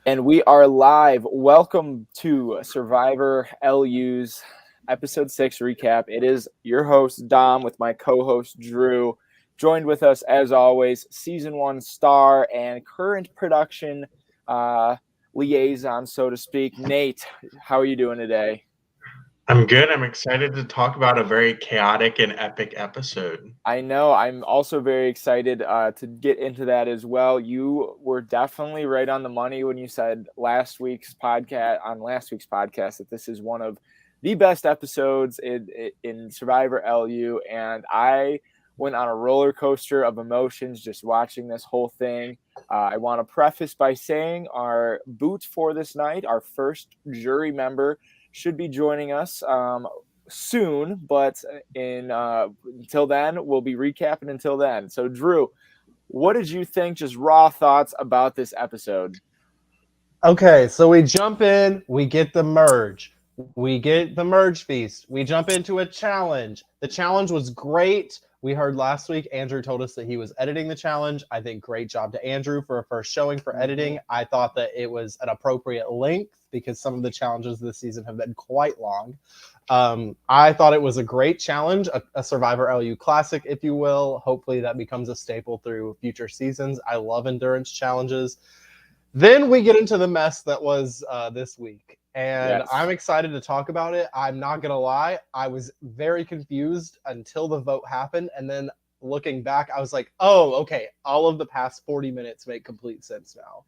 And we are live. Welcome to Survivor LU's episode 6 recap. It is your host, Dom, with my co-host, Drew. Joined with us, as always, season 1 star and current production liaison, so to speak, Nate. How are you doing today? I'm good. I'm excited to talk about a very chaotic and epic episode. I know. I'm also very excited to get into that as well. You were definitely right on the money when you said last week's podcast that this is one of the best episodes in Survivor LU, and I went on a roller coaster of emotions just watching this whole thing. I want to preface by saying our boot for this night, our first jury member, should be joining us soon, but until then, we'll be recapping until then. So, Drew, what did you think? Just raw thoughts about this episode. Okay, so we jump in, we get the merge. We get the merge feast. We jump into a challenge. The challenge was great. We heard last week, Andrew told us that he was editing the challenge. I think great job to Andrew for a first showing for editing. I thought that it was an appropriate length because some of the challenges this season have been quite long. I thought it was a great challenge, a Survivor LU classic, if you will. Hopefully that becomes a staple through future seasons. I love endurance challenges. Then we get into the mess that was this week. And yes. I'm excited to talk about it. I'm not going to lie. I was very confused until the vote happened. And then looking back, I was like, oh, okay. All of the past 40 minutes make complete sense now.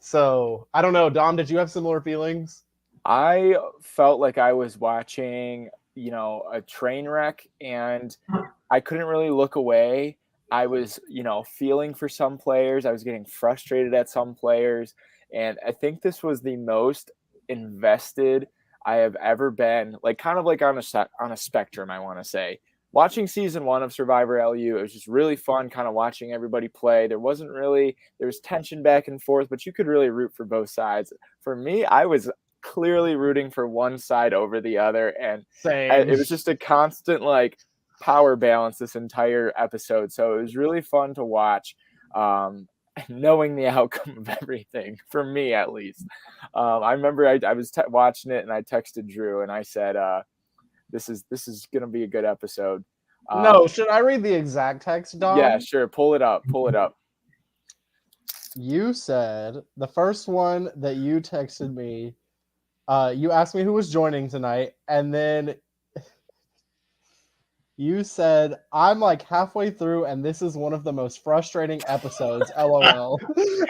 So I don't know. Dom, did you have similar feelings? I felt like I was watching, a train wreck, and I couldn't really look away. I was, feeling for some players. I was getting frustrated at some players. And I think this was the most invested I have ever been, kind of on a spectrum, I want to say. Watching season 1 of Survivor LU, it was just really fun kind of watching everybody play. There was tension back and forth, but you could really root for both sides. For me, I was clearly rooting for one side over the other, and it was just a constant power balance this entire episode. So it was really fun to watch, knowing the outcome of everything, for me at least. I remember I was watching it, and I texted Drew and I said, this is gonna be a good episode. No, should I read the exact text, Dom? Yeah, sure. Pull it up. You said the first one that you texted me, you asked me who was joining tonight, and then you said, I'm halfway through, and this is one of the most frustrating episodes, LOL.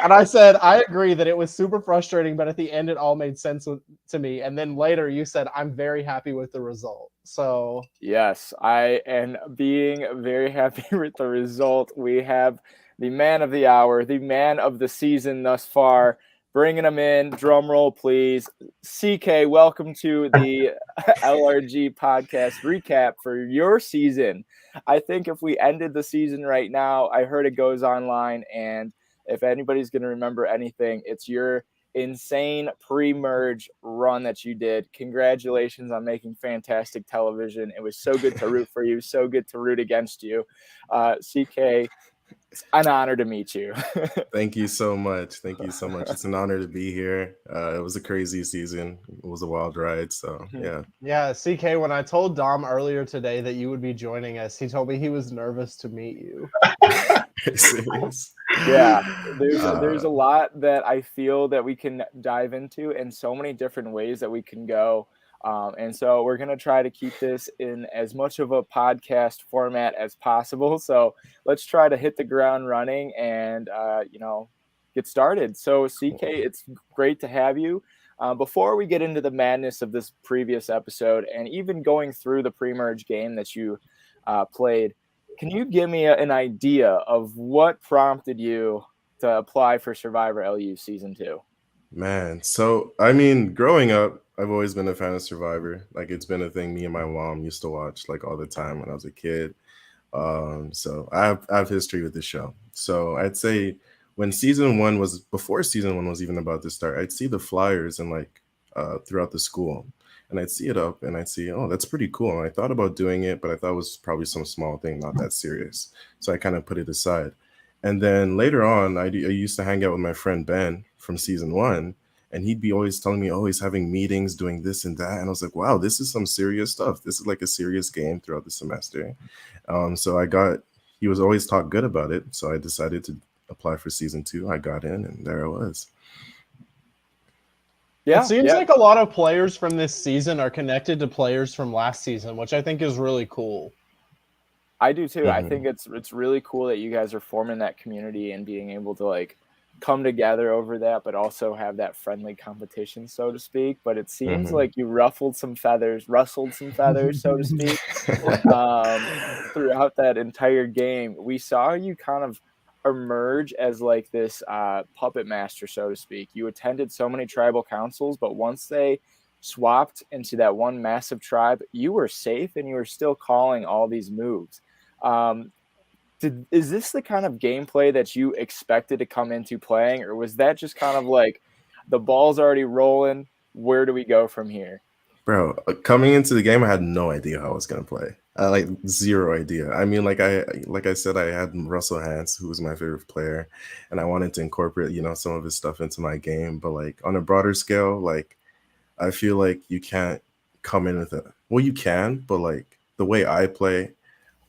And I said, I agree that it was super frustrating, but at the end, it all made sense to me. And then later, you said, I'm very happy with the result. So yes, I am being very happy with the result. We have the man of the hour, the man of the season thus far, bringing him in. Drum roll, please. CK, welcome to the LRG podcast recap for your season. I think if we ended the season right now, I heard it goes online, and if anybody's going to remember anything, it's your insane pre-merge run that you did. Congratulations on making fantastic television. It was so good to root for you, so good to root against you. CK, it's an honor to meet you. Thank you so much. It's an honor to be here. It was a crazy season. It was a wild ride. So, yeah. Yeah, CK, when I told Dom earlier today that you would be joining us, he told me he was nervous to meet you. Yeah, there's a lot that I feel that we can dive into, and so many different ways that we can go. And so we're going to try to keep this in as much of a podcast format as possible. So let's try to hit the ground running and, get started. So CK, it's great to have you. Before we get into the madness of this previous episode and even going through the pre-merge game that you played, can you give me an idea of what prompted you to apply for Survivor LU Season 2? Man, so, growing up, I've always been a fan of Survivor. It's been a thing me and my mom used to watch, all the time when I was a kid. So I have history with the show. So I'd say before season 1 was even about to start, I'd see the flyers and throughout the school. And I'd see it up, and I'd see, oh, that's pretty cool. And I thought about doing it, but I thought it was probably some small thing, not that serious. So I kind of put it aside. And then later on, I used to hang out with my friend Ben from season 1, and he'd be always telling me, oh, he's having meetings, doing this and that, and I was like, wow, this is some serious stuff. This is like a serious game throughout the semester. So he was always talk good about it, so I decided to apply for season 2. I got in, and there I was. Yeah, it seems like a lot of players from this season are connected to players from last season, which I think is really cool. I do too. I think it's really cool that you guys are forming that community and being able to like come together over that, but also have that friendly competition, so to speak. But it seems like you rustled some feathers, so to speak, throughout that entire game. We saw you kind of emerge as like this puppet master, so to speak. You attended so many tribal councils, but once they swapped into that one massive tribe, you were safe and you were still calling all these moves. Is this the kind of gameplay that you expected to come into playing, or was that just kind of like the ball's already rolling, where do we go from here? Bro, coming into the game, I had no idea how I was gonna play. Like zero idea. I mean, like I said, I had Russell Hans, who was my favorite player, and I wanted to incorporate, some of his stuff into my game. But like on a broader scale, like I feel like you can't come in with it. Well, you can, but like the way I play,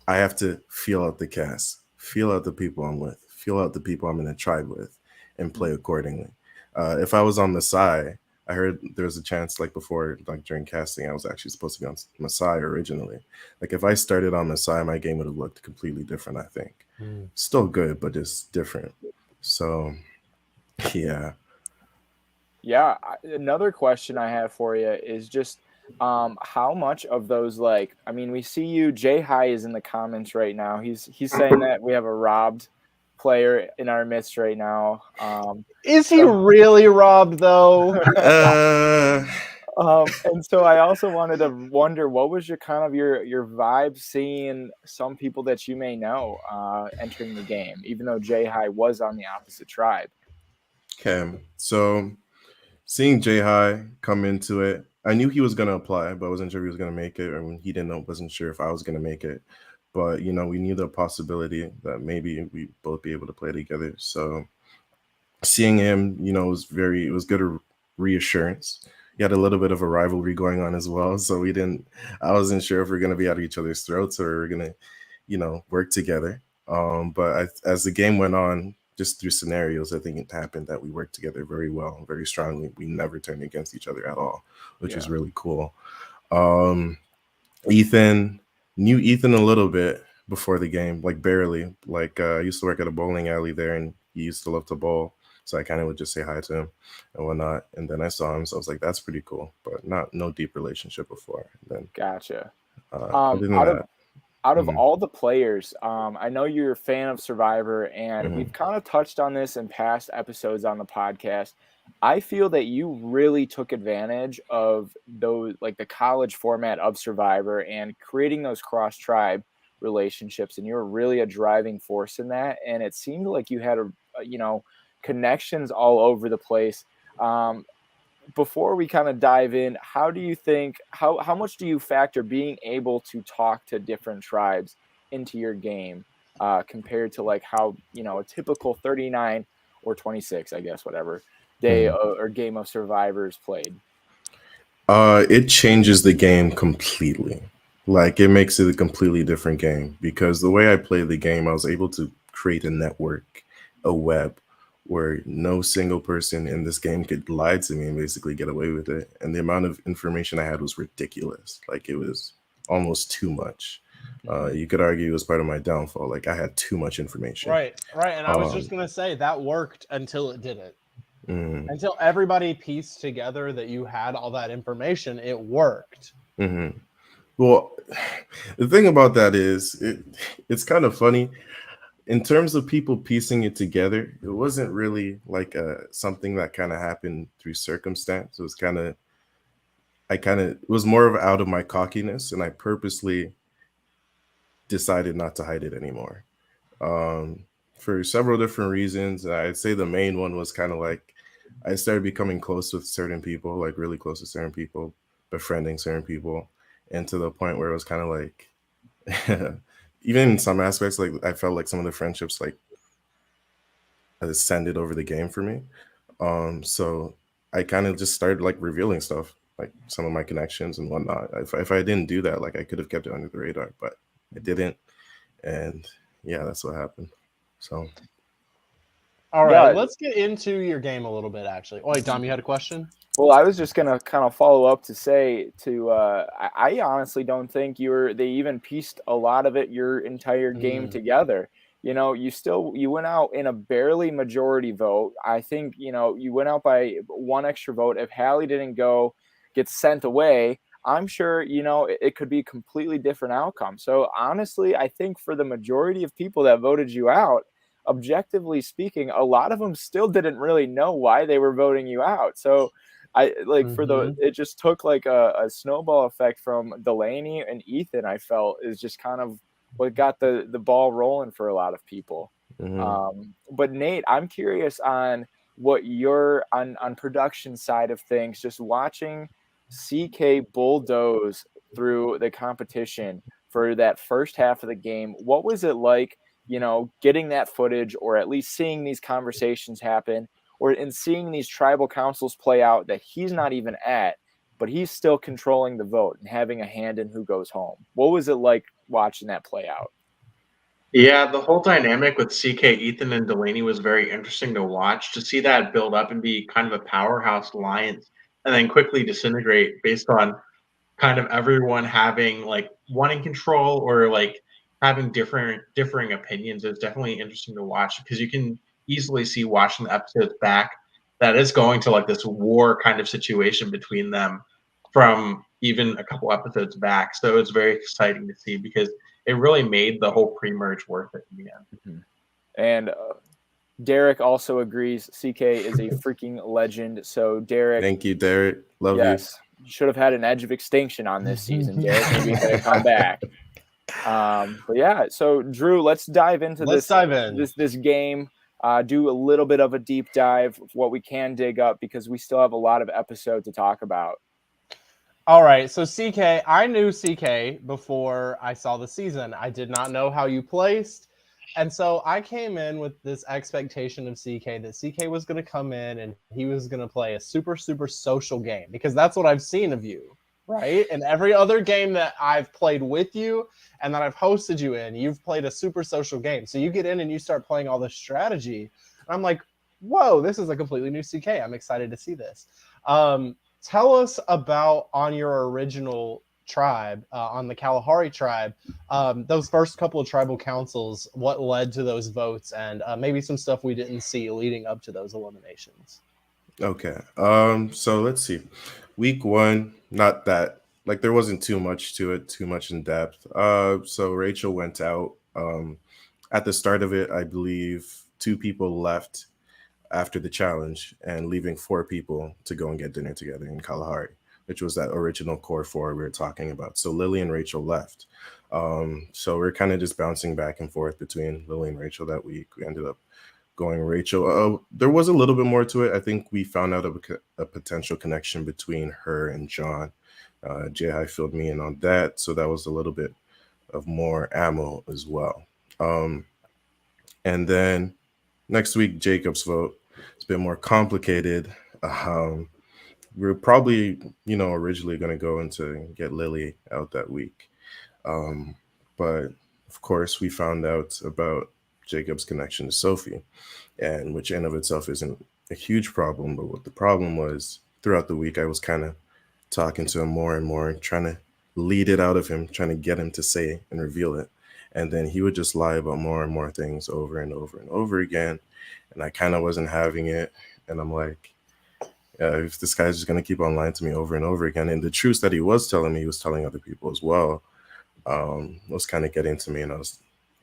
I have to feel out the cast, feel out the people I'm with, feel out the people I'm in a tribe with, and play accordingly. If I was on Masai, I heard there was a chance, like before, like during casting, I was actually supposed to be on Masai originally. Like if I started on Masai, my game would have looked completely different, I think. Still good, but just different. So, yeah. Yeah. Another question I have for you is just how much of those, like, I mean, we see you, Jay High is in the comments right now. He's saying that we have a robbed player in our midst right now. Is he really robbed though? And so I also wanted to wonder, what was your kind of your vibe seeing some people that you may know entering the game, even though Jay High was on the opposite tribe? Okay, so seeing Jay High come into it, I knew he was going to apply, but I wasn't sure if he was going to make it, or when he didn't know, wasn't sure if I was going to make it. But, we knew the possibility that maybe we both be able to play together. So seeing him, it was good reassurance. He had a little bit of a rivalry going on as well. So I wasn't sure if we're going to be at each other's throats or we're going to, work together. But as the game went on, just through scenarios, I think it happened that we worked together very well, very strongly. We never turned against each other at all, which is really cool. Ethan, knew Ethan a little bit before the game, like barely. Like I used to work at a bowling alley there, and he used to love to bowl. So I kind of would just say hi to him and whatnot. And then I saw him, so I was like, that's pretty cool, but no deep relationship before. And then, Gotcha. Other than that, out of all the players, I know you're a fan of Survivor, and we've kind of touched on this in past episodes on the podcast. I feel that you really took advantage of those, like the college format of Survivor and creating those cross-tribe relationships, and you were really a driving force in that. And it seemed like you had connections all over the place. Before we kind of dive in, how do you think, how much do you factor being able to talk to different tribes into your game compared to like how, a typical 39 or 26, I guess, whatever day or game of Survivor is played? It changes the game completely. Like it makes it a completely different game, because the way I play the game, I was able to create a network, a web, where no single person in this game could lie to me and basically get away with it. And the amount of information I had was ridiculous. Like it was almost too much. You could argue it was part of my downfall. Like I had too much information. Right. And I was just going to say that worked until it didn't. Until everybody pieced together that you had all that information, it worked. Well, the thing about that is it's kind of funny. In terms of people piecing it together, it wasn't really like something that kind of happened through circumstance. It was it was more of out of my cockiness, and I purposely decided not to hide it anymore. For several different reasons. I'd say the main one was kind of like I started becoming close with certain people, like really close with certain people, befriending certain people, and to the point where it was kind of like even in some aspects, like I felt like some of the friendships like ascended over the game for me. So I kind of just started like revealing stuff, like some of my connections and whatnot. If I didn't do that, like I could have kept it under the radar, but I didn't. And yeah, that's what happened. So All right, Yeah. let's get into your game a little bit, actually. Oh, wait, Dom, you had a question? Well, I was just gonna kind of follow up to say I honestly don't think they even pieced a lot of your entire game together. You went out in a barely majority vote. I think, you went out by one extra vote. If Hallie didn't get sent away, I'm sure, it could be a completely different outcome. So honestly, I think for the majority of people that voted you out, objectively speaking, a lot of them still didn't really know why they were voting you out. So I like it just took like a snowball effect from Delaney and Ethan. I felt is just kind of what got the ball rolling for a lot of people. But Nate, I'm curious on what you're on production side of things, just watching CK bulldoze through the competition for that first half of the game. What was it like, getting that footage, or at least seeing these conversations happen, or in seeing these tribal councils play out that he's not even at, but he's still controlling the vote and having a hand in who goes home? What was it like watching that play out? Yeah, the whole dynamic with CK, Ethan, and Delaney was very interesting to watch. To see that build up and be kind of a powerhouse alliance, and then quickly disintegrate based on kind of everyone having like wanting control or like having differing opinions is definitely interesting to watch, because you can easily see watching the episodes back that it's going to like this war kind of situation between them from even a couple episodes back. So it's very exciting to see, because it really made the whole pre-merge worth it in the end. And Derek also agrees CK is a freaking legend. So Derek, thank you, Derek. Love yes, you should have had an Edge of Extinction on this season, Derek. Maybe you could have come back. But yeah, so Drew, let's dive into this game. Do a little bit of a deep dive of what we can dig up, because we still have a lot of episode to talk about. All right, so CK, I knew CK before I saw the season. I did not know how you placed. And so I came in with this expectation of CK that CK was going to come in and he was going to play a super, super social game, because that's what I've seen of you, right? And every other game that I've played with you and that I've hosted you in, you've played a super social game. So you get in and you start playing all this strategy. And I'm like, whoa, this is a completely new CK. I'm excited to see this. Tell us about on your original tribe, on the Kalahari tribe, those first couple of tribal councils, what led to those votes, and maybe some stuff we didn't see leading up to those eliminations. Okay. So let's see. Week 1, not that like there wasn't too much to it, too much in depth. So Rachel went out. At the start of it, I believe 2 people left after the challenge, and leaving 4 people to go and get dinner together in Kalahari, which was that original core 4 we were talking about. So Lily and Rachel left. So we're kind of just bouncing back and forth between Lily and Rachel that week. We ended up going Rachel. There was a little bit more to it. I think we found out a potential connection between her and John. Jai filled me in on that. So that was a little bit of more ammo as well. And then next week, Jacob's vote. It's a bit more complicated. We're probably, originally going to go into get Lily out that week. But of course, we found out about Jacob's connection to Sophie, and which in of itself isn't a huge problem. But what the problem was, throughout the week, I was kind of talking to him more and more, trying to lead it out of him, trying to get him to say and reveal it. And then he would just lie about more and more things over and over and over again. And I kind of wasn't having it. And I'm like, if this guy's just going to keep on lying to me over and over again. And the truths that he was telling me, he was telling other people as well, was kind of getting to me. And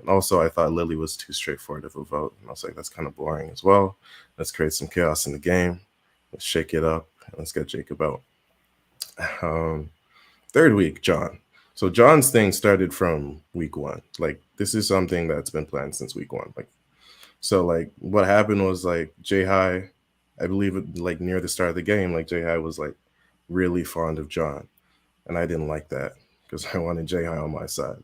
also I thought Lily was too straightforward of a vote. And I was like, that's kind of boring as well. Let's create some chaos in the game. Let's shake it up. And let's get Jacob out. Third week, John. So John's thing started from week 1. Like, this is something that's been planned since week 1. So what happened was Jai, I believe near the start of the game, Jai was really fond of John. And I didn't like that because I wanted Jai on my side.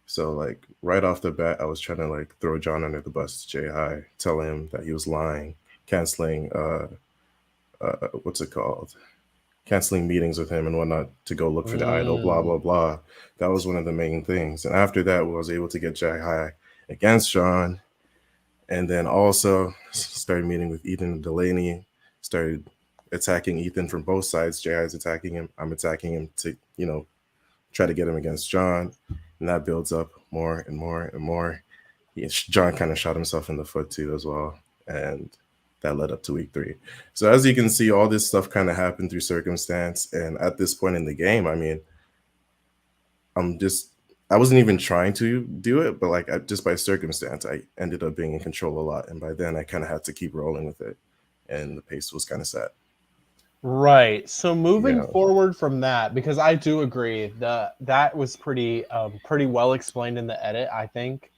So right off the bat, I was trying to throw John under the bus to Jai, tell him that he was lying, canceling what's it called? Canceling meetings with him and whatnot to go look for the idol, blah, blah, blah. That was one of the main things. And after that, we was able to get Jack High against Sean. And then also started meeting with Ethan and Delaney, started attacking Ethan from both sides. J.I.'s attacking him. I'm attacking him to, try to get him against John. And that builds up more and more and more. John kind of shot himself in the foot too as well. And that led up to week 3. So as you can see, all this stuff kind of happened through circumstance. And at this point in the game, I mean, I wasn't even trying to do it, but like just by circumstance, I ended up being in control a lot. And by then I kind of had to keep rolling with it. And the pace was kind of set. Right. So moving forward from that, because I do agree that was pretty well explained in the edit, I think.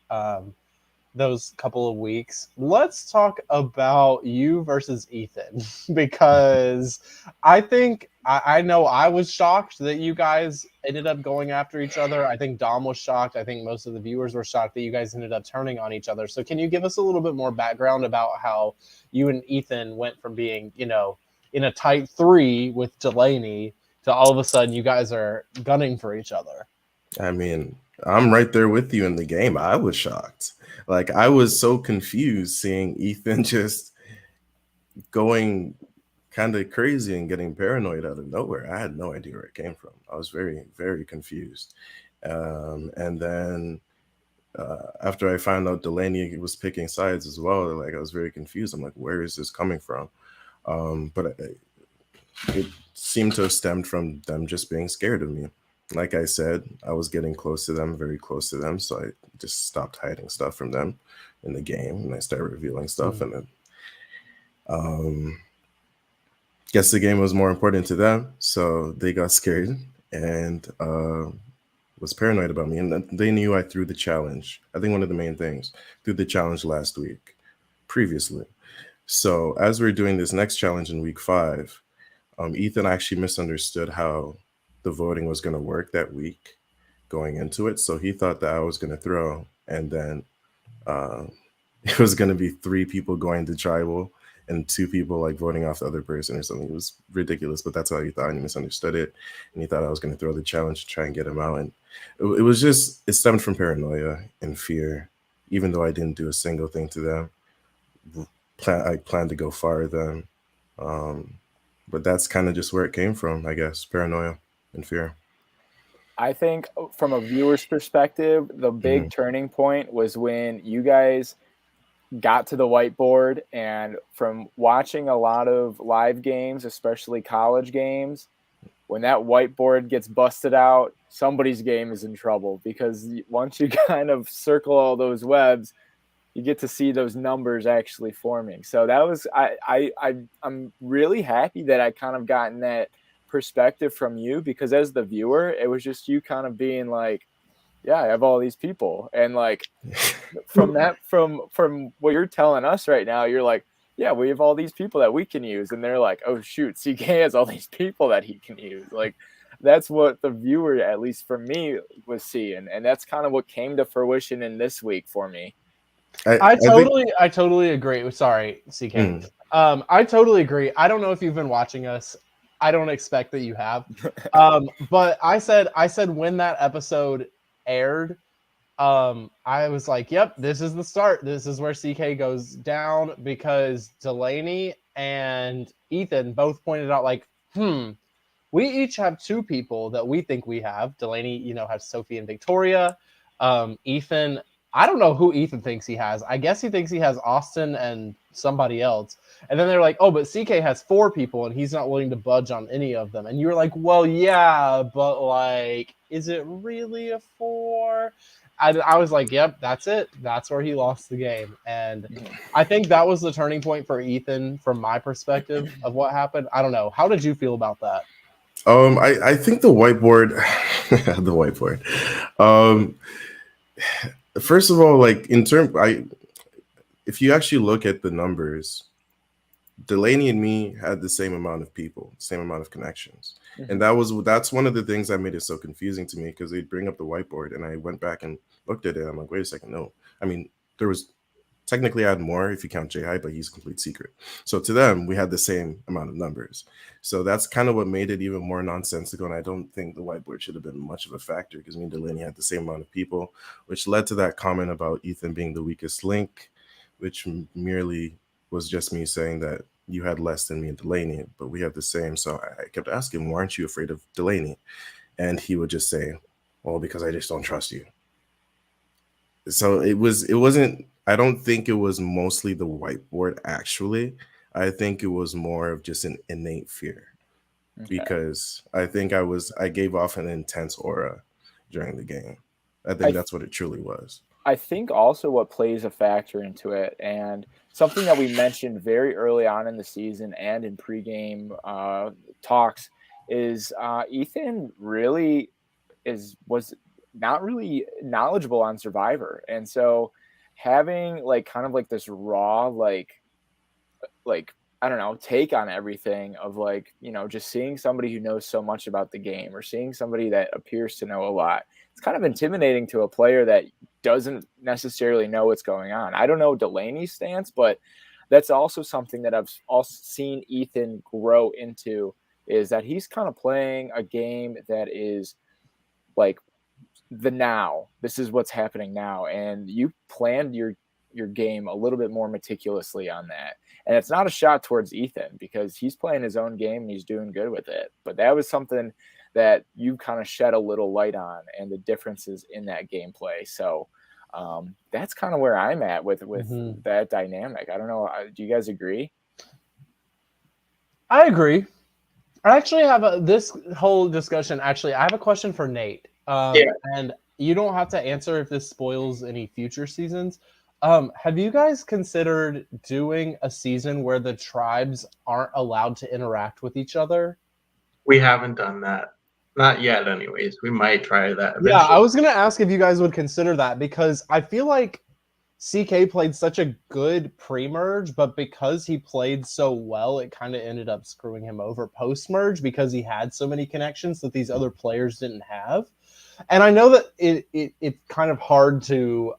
Those couple of weeks. Let's talk about you versus Ethan, because I think I know I was shocked that you guys ended up going after each other. I think Dom was shocked. I think most of the viewers were shocked that you guys ended up turning on each other. So can you give us a little bit more background about how you and Ethan went from being, in a tight 3 with Delaney to all of a sudden you guys are gunning for each other? I mean, I'm right there with you in the game. I was shocked. Like, I was so confused seeing Ethan just going kind of crazy and getting paranoid out of nowhere. I had no idea where it came from. I was very, very confused. And then after I found out Delaney was picking sides as well, like I was very confused. I'm like, where is this coming from? But it seemed to have stemmed from them just being scared of me. Like I said, I was getting close to them, very close to them. So I just stopped hiding stuff from them in the game, and I started revealing stuff. And then guess the game was more important to them. So they got scared and was paranoid about me. And they knew I threw the challenge. I think one of the main things, threw the challenge last week, previously. So as we're doing this next challenge in week 5, Ethan actually misunderstood how the voting was going to work that week going into it. So he thought that I was going to throw, and then it was going to be 3 people going to tribal and 2 people like voting off the other person or something. It was ridiculous, but that's how he thought, and he misunderstood it. And he thought I was going to throw the challenge to try and get him out. And it was just, it stemmed from paranoia and fear, even though I didn't do a single thing to them. I planned to go far them. But that's kind of just where it came from, I guess, paranoia and fear. I think from a viewer's perspective, the big turning point was when you guys got to the whiteboard, and from watching a lot of live games, especially college games, when that whiteboard gets busted out, somebody's game is in trouble, because once you kind of circle all those webs, you get to see those numbers actually forming. So that was, I'm really happy that I kind of gotten that perspective from you, because as the viewer, it was just you kind of being like, yeah, I have all these people. And like from what you're telling us right now, you're like, yeah, we have all these people that we can use. And they're like, oh shoot, CK has all these people that he can use. Like, that's what the viewer, at least for me, was seeing. And that's kind of what came to fruition in this week for me. I totally agree. Sorry, CK. I totally agree. I don't know if you've been watching us. I don't expect that you have. But I said when that episode aired, I was like, yep, this is the start. This is where CK goes down, because Delaney and Ethan both pointed out like, we each have 2 people that we think we have. Delaney, has Sophie and Victoria. Ethan, I don't know who Ethan thinks he has. I guess he thinks he has Austin and somebody else. And then they're like, oh, but CK has 4 people and he's not willing to budge on any of them. And you're like, well, yeah, but like, is it really a 4? I was like, yep, that's it. That's where he lost the game. And I think that was the turning point for Ethan from my perspective of what happened. I don't know. How did you feel about that? I think the whiteboard, first of all, like if you actually look at the numbers, Delaney and me had the same amount of people, same amount of connections. And that's one of the things that made it so confusing to me, because they'd bring up the whiteboard and I went back and looked at it. I'm like, wait a second, no. I mean, there was Technically, I had more if you count J High, but he's complete secret. So to them, we had the same amount of numbers. So that's kind of what made it even more nonsensical. And I don't think the whiteboard should have been much of a factor because me and Delaney had the same amount of people, which led to that comment about Ethan being the weakest link, which merely was just me saying that you had less than me and Delaney, but we have the same. So I kept asking, why aren't you afraid of Delaney? And he would just say, well, because I just don't trust you. So it wasn't, I don't think it was mostly the whiteboard actually. I think it was more of just an innate fear. Okay. Because I think I gave off an intense aura during the game. I think that's what it truly was. I think also what plays a factor into it, and something that we mentioned very early on in the season and in pregame talks, is Ethan really was not really knowledgeable on Survivor, and so having like kind of like this raw like I don't know, take on everything of like, you know, just seeing somebody who knows so much about the game or seeing somebody that appears to know a lot. It's kind of intimidating to a player that doesn't necessarily know what's going on. I don't know Delaney's stance, but that's also something that I've also seen Ethan grow into, is that he's kind of playing a game that is like the now. This is what's happening now. And you planned your game a little bit more meticulously on that. And it's not a shot towards Ethan because he's playing his own game and he's doing good with it. But that was something that you kind of shed a little light on, and the differences in that gameplay. So that's kind of where I'm at with that dynamic. I don't know. Do you guys agree? I agree. I actually have this whole discussion. Actually, I have a question for Nate. And you don't have to answer if this spoils any future seasons. Have you guys considered doing a season where the tribes aren't allowed to interact with each other? We haven't done that. Not yet, anyways. We might try that eventually. Yeah, I was going to ask if you guys would consider that, because I feel like CK played such a good pre-merge, but because he played so well, it kind of ended up screwing him over post-merge because he had so many connections that these other players didn't have. And I know that it's kind of hard to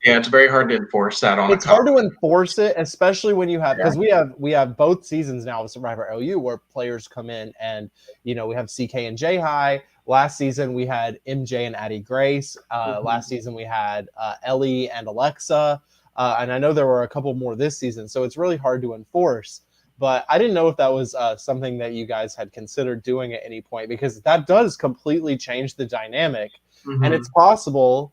it's very hard to enforce that on. It's hard to enforce it, especially when you have, because we have both seasons now of Survivor OU where players come in and, you know, we have CK and J High. Last season we had MJ and Addie Grace. Last season we had Ellie and Alexa, and I know there were a couple more this season. So it's really hard to enforce. But I didn't know if that was something that you guys had considered doing at any point, because that does completely change the dynamic. And it's possible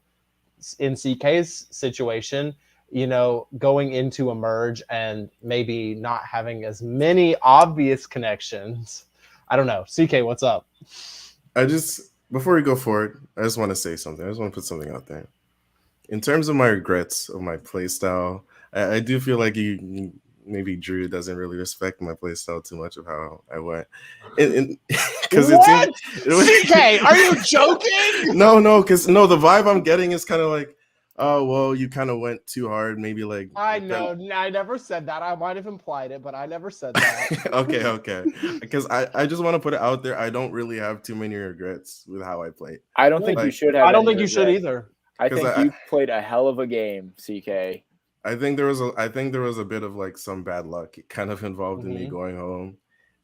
in CK's situation, you know, going into a merge and maybe not having as many obvious connections. I don't know. CK, what's up? Before we go forward, I just want to say something. I just want to put something out there. In terms of my regrets of my playstyle, I do feel like maybe Drew doesn't really respect my playstyle too much of how I went. Because CK, are you joking? No, because the vibe I'm getting is kind of like, oh, well, you kind of went too hard. Maybe like I know. I never said that. I might have implied it, but I never said that. Okay. Because I just want to put it out there. I don't really have too many regrets with how I played. I don't think you should have. I don't think you should either. I think you played a hell of a game, CK. I think there was a bit of like some bad luck kind of involved in me going home,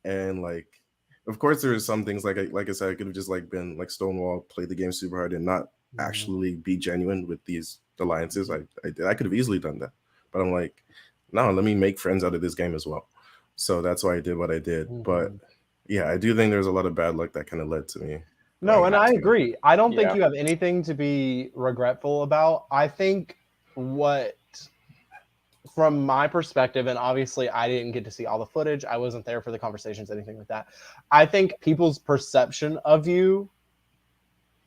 and like, of course there was some things like I said, I could have just like been like Stonewall, played the game super hard and not actually be genuine with these alliances. I could have easily done that, but I'm like, no, let me make friends out of this game as well. So that's why I did what I did. But yeah, I do think there's a lot of bad luck that kind of led to me. No, and I agree. I don't think you have anything to be regretful about. I think from my perspective, and obviously I didn't get to see all the footage, I wasn't there for the conversations, anything like that. I think people's perception of you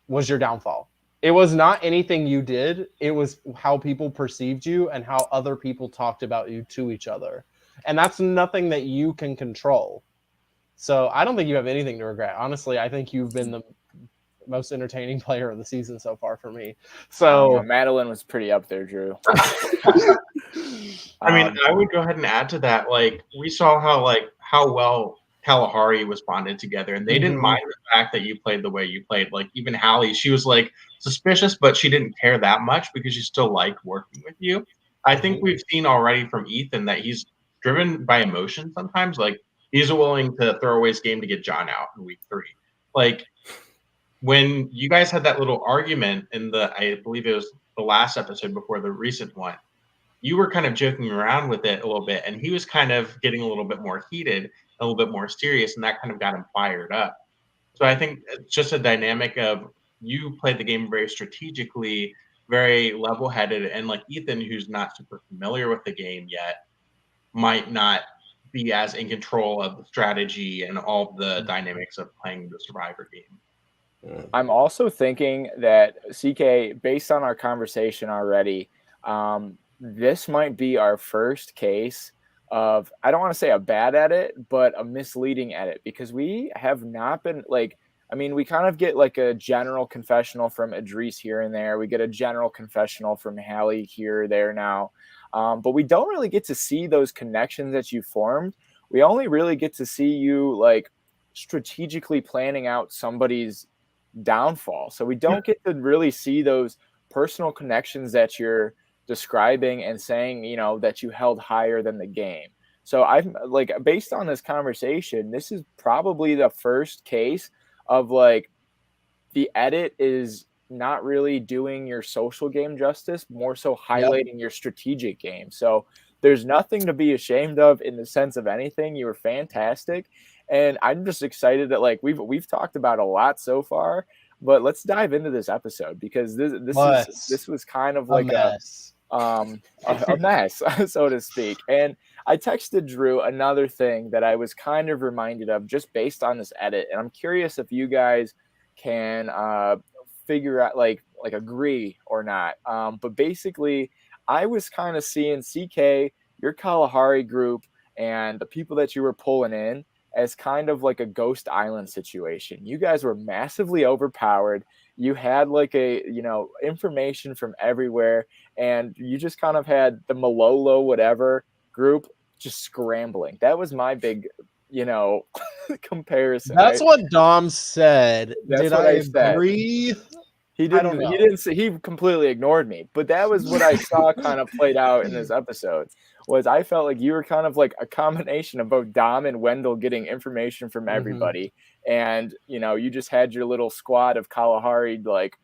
was your downfall. It was not anything you did. It was how people perceived you and how other people talked about you to each other. And that's nothing that you can control. So I don't think you have anything to regret. Honestly, I think you've been the most entertaining player of the season so far for me. So Madeline was pretty up there, Drew. I mean, I would go ahead and add to that. Like, we saw how well Kalahari was bonded together, and they didn't mind the fact that you played the way you played. Like, even Hallie, she was like suspicious, but she didn't care that much because she still liked working with you. I think we've seen already from Ethan that he's driven by emotion sometimes. Like, he's willing to throw away his game to get John out in week 3. Like, when you guys had that little argument in I believe it was the last episode before the recent one, you were kind of joking around with it a little bit, and he was kind of getting a little bit more heated, a little bit more serious, and that kind of got him fired up. So I think it's just a dynamic of you played the game very strategically, very level-headed, and like Ethan, who's not super familiar with the game yet, might not be as in control of the strategy and all the dynamics of playing the Survivor game. I'm also thinking that CK, based on our conversation already, this might be our first case of, I don't want to say a bad edit, but a misleading edit, because we have not been like, I mean, we kind of get like a general confessional from Idris here and there. We get a general confessional from Hallie here or there now. But we don't really get to see those connections that you formed. We only really get to see you like strategically planning out somebody's downfall. So we don't get to really see those personal connections that you're describing and saying, you know, that you held higher than the game. So I'm like, based on this conversation, this is probably the first case of like the edit is not really doing your social game justice, more so highlighting your strategic game. So there's nothing to be ashamed of in the sense of anything. You were fantastic. And I'm just excited that like we've talked about a lot so far, but let's dive into this episode, because this was kind of like a mess, so to speak. And I texted Drew another thing that I was kind of reminded of just based on this edit, and I'm curious if you guys can figure out like agree or not. But basically, I was kind of seeing CK, your Kalahari group, and the people that you were pulling in as kind of like a Ghost Island situation. You guys were massively overpowered. You had like information from everywhere, and you just kind of had the Malolo whatever group just scrambling. That was my big, comparison. That's right? What Dom said. That's Did what I agree? He didn't. He didn't say. He completely ignored me. But that was what I saw kind of played out in this episode. Was I felt like you were kind of like a combination of both Dom and Wendell getting information from everybody, and you just had your little squad of Kalahari like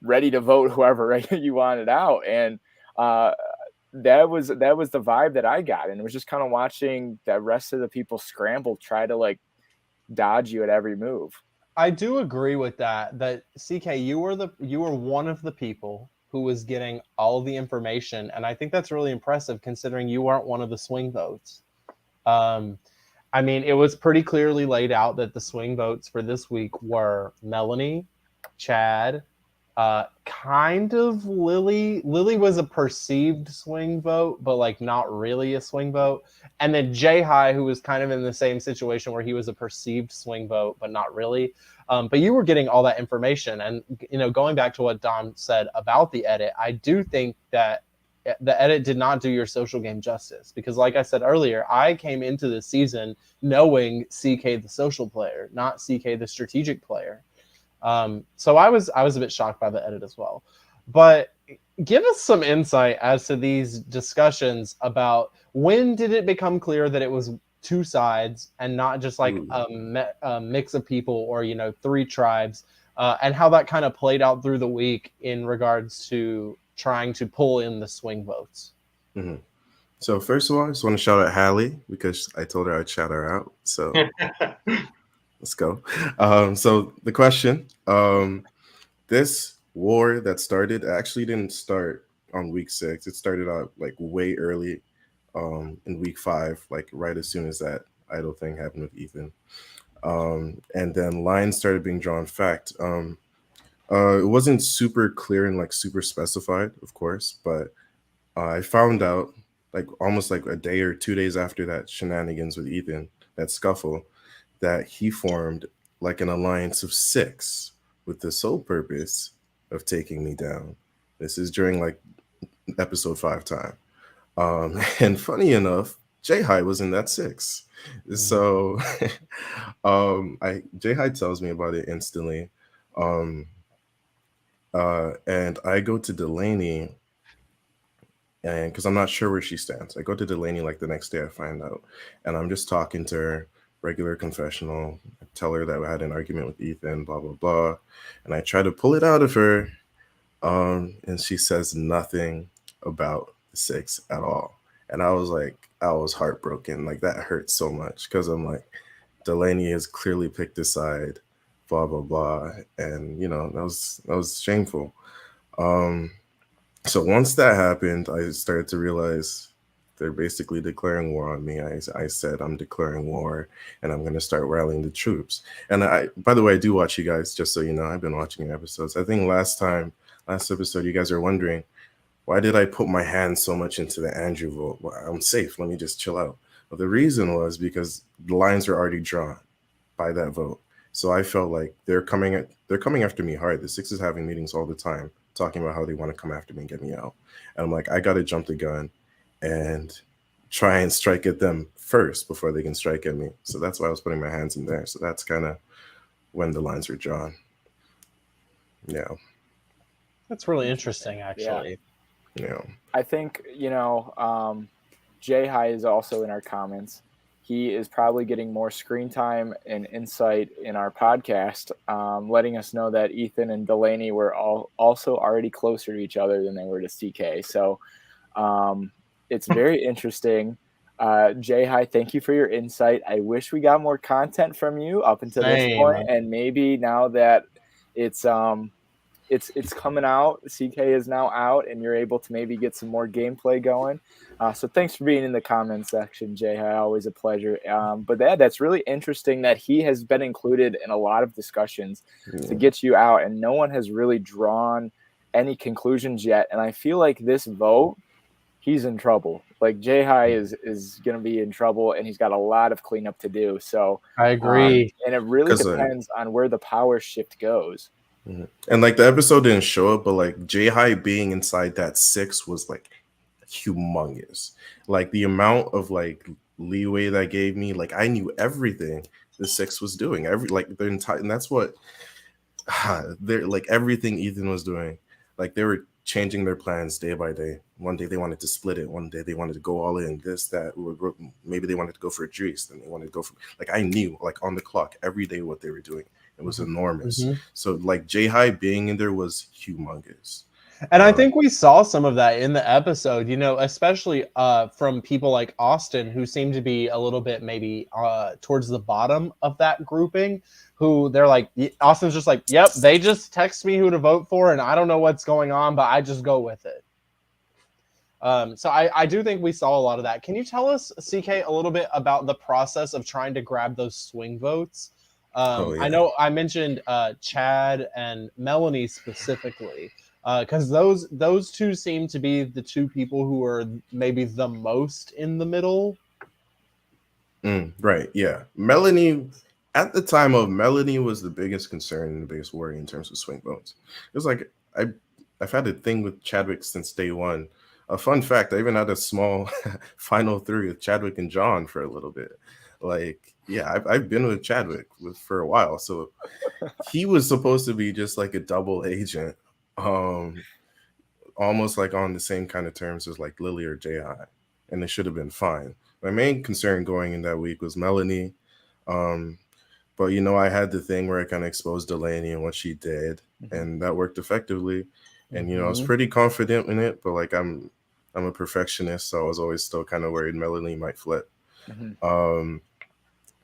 ready to vote whoever you wanted out, and that was the vibe that I got, and it was just kind of watching the rest of the people scramble, try to like dodge you at every move. I do agree with that. That CK, you were one of the people who was getting all the information, and I think that's really impressive considering you weren't one of the swing votes. I mean, it was pretty clearly laid out that the swing votes for this week were Melanie, Chad, kind of Lily. Lily was a perceived swing vote, but like not really a swing vote. And then Jai, who was kind of in the same situation where he was a perceived swing vote, but not really. But you were getting all that information. And, going back to what Dom said about the edit, I do think that the edit did not do your social game justice, because like I said earlier, I came into the season knowing CK the social player, not CK the strategic player. So I was a bit shocked by the edit as well. But give us some insight as to these discussions about when did it become clear that it was two sides and not just like a mix of people or, 3 tribes, and how that kind of played out through the week in regards to trying to pull in the swing votes. Mm-hmm. So first of all, I just want to shout out Hallie because I told her I'd shout her out. So let's go. So the question, this war that started actually didn't start on week 6. It started out like way early in week 5, like right as soon as that idol thing happened with Ethan. And then lines started being drawn. Fact, it wasn't super clear and like super specified, of course, but I found out like almost like a day or 2 days after that shenanigans with Ethan, that scuffle, that he formed like an alliance of 6 with the sole purpose of taking me down. This is during like episode 5 time. And funny enough, Jai was in that 6. So Jai tells me about it instantly. And I go to Delaney and because I'm not sure where she stands. I go to Delaney like the next day. I find out, and I'm just talking to her, regular confessional. I tell her that I had an argument with Ethan, blah blah blah, and I try to pull it out of her, and she says nothing about the six at all. And I was like, I was heartbroken. Like that hurt so much because I'm like, Delaney has clearly picked a side, blah blah blah, and that was shameful. Um, so once that happened, I started to realize they're basically declaring war on me. I said I'm declaring war, and I'm gonna start rallying the troops. And by the way, I do watch you guys, just so you know. I've been watching your episodes. I think last episode, you guys are wondering why did I put my hand so much into the Andrew vote? Well, I'm safe. Let me just chill out. Well, the reason was because the lines were already drawn by that vote. So I felt like they're coming after me hard. The Six is having meetings all the time, talking about how they want to come after me and get me out. And I'm like, I gotta jump the gun and try and strike at them first before they can strike at me. So that's why I was putting my hands in there. So that's kind of when the lines were drawn. Yeah. That's really interesting, actually. Yeah. I think, Jay High is also in our comments. He is probably getting more screen time and insight in our podcast, letting us know that Ethan and Delaney were also already closer to each other than they were to CK. So it's very interesting. Jay High, thank you for your insight. I wish we got more content from you up until this point, and maybe now that it's coming out, CK is now out, and you're able to maybe get some more gameplay going. So thanks for being in the comment section, Jay. Always a pleasure. But that's really interesting that he has been included in a lot of discussions to get you out, and no one has really drawn any conclusions yet. And I feel like this vote, he's in trouble. Like Jay High is going to be in trouble, and he's got a lot of cleanup to do. So I agree. And it really depends on where the power shift goes. And like the episode didn't show it, but like Jay High being inside that six was like humongous. Like the amount of like leeway that gave me, like I knew everything the six was doing, the entire, and that's what they're like everything Ethan was doing. Like they were changing their plans day by day. One day they wanted to split it. One day they wanted to go all in. This, that. Maybe they wanted to go for a Drees. Then they wanted to go for like I knew like on the clock every day what they were doing. It was enormous. Mm-hmm. So like Jay High being in there was humongous. And I think we saw some of that in the episode, especially from people like Austin, who seem to be a little bit maybe towards the bottom of that grouping, who they're like, Austin's just like, yep, they just text me who to vote for, and I don't know what's going on, but I just go with it. So I do think we saw a lot of that. Can you tell us, CK, a little bit about the process of trying to grab those swing votes? I know I mentioned Chad and Melanie specifically, because those two seem to be the two people who are maybe the most in the middle. Right, yeah. Melanie, at the time Melanie was the biggest concern and the biggest worry in terms of swing votes. It was like I've had a thing with Chadwick since day one. A fun fact, I even had a small final three with Chadwick and John for a little bit. Like, yeah, I've been with Chadwick for a while. So he was supposed to be just like a double agent, almost like on the same kind of terms as like Lily or J.I. And it should have been fine. My main concern going in that week was Melanie. But, I had the thing where I kind of exposed Delaney and what she did, and that worked effectively. And, I was pretty confident in it, but like I'm a perfectionist, so I was always still kind of worried Melanie might flip.